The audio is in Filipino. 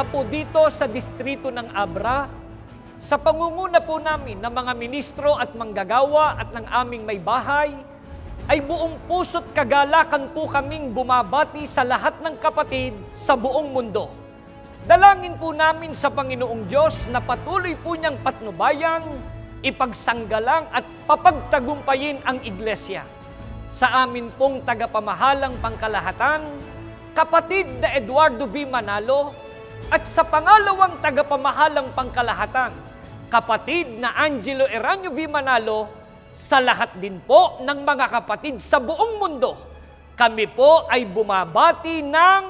mula po dito sa distrito ng Abra, sa pangunguna po namin ng mga ministro at manggagawa at ng aming may bahay, ay buong puso't kagalakan po kaming bumabati sa lahat ng kapatid sa buong mundo. Dalangin po namin sa Panginoong Diyos na patuloy po niyang patnubayan, ipagsanggalang at papagtagumpayin ang iglesia. Sa amin pong tagapamahalang pangkalahatan, kapatid na Eduardo V. Manalo, at sa pangalawang tagapamahalang pangkalahatan, kapatid na Angelo Eranio V. Manalo, sa lahat din po ng mga kapatid sa buong mundo, kami po ay bumabati ng